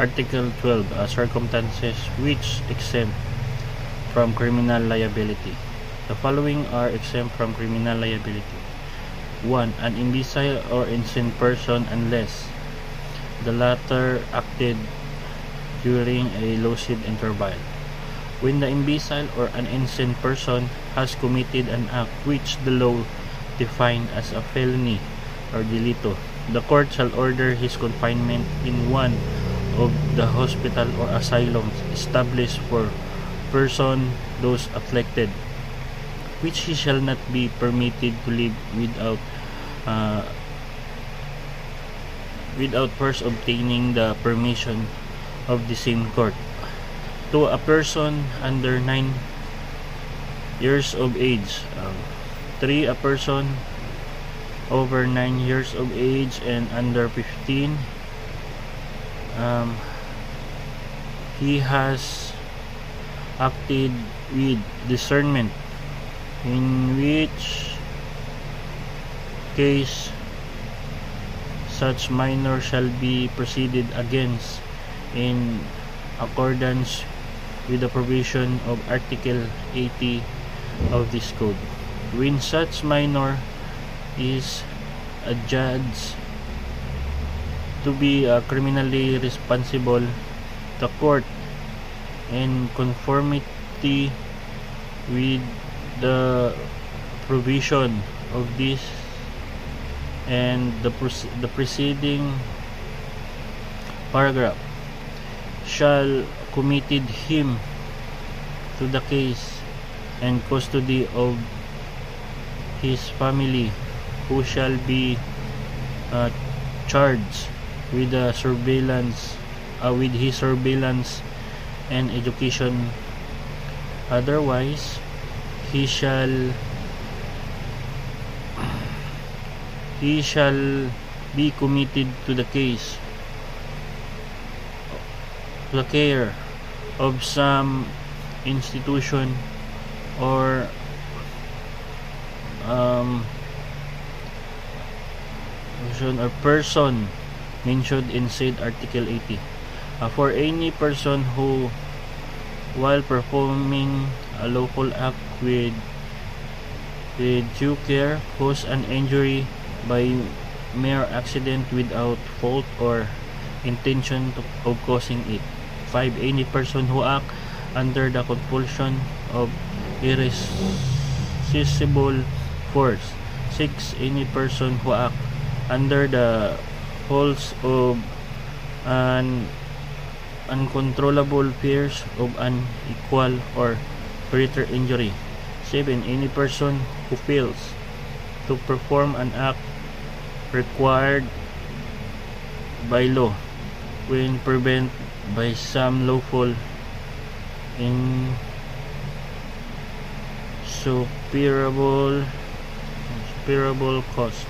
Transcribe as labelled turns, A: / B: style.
A: Article 12, circumstances which exempt from criminal liability. The following are exempt from criminal liability. 1. An imbecile or insane person unless the latter acted during a lucid interval. When the imbecile or an insane person has committed an act which the law defined as a felony or delito, the court shall order his confinement in one of the hospital or asylums established for person those afflicted, which he shall not be permitted to live without first obtaining the permission of the same court. To a person under 9 years of age. 3. A person over 9 years of age and under 15. He has acted with discernment, in which case such minor shall be proceeded against in accordance with the provision of Article 80 of this code. When such minor is adjudged to be criminally responsible, the court, in conformity with the provision of this and the preceding paragraph, shall committed him to the case and custody of his family, who shall be charged with his surveillance and education. Otherwise, he shall be committed to the case, the care of some institution or person mentioned in said Article 80. For any person who, while performing a lawful act with due care, cause an injury by mere accident without fault or intention of causing it. 5. Any person who act under the compulsion of irresistible force. 6. Any person who act under the holds of an uncontrollable fears of an equal or greater injury. 7. Any person who fails to perform an act required by law when prevented by some lawful insuperable cause.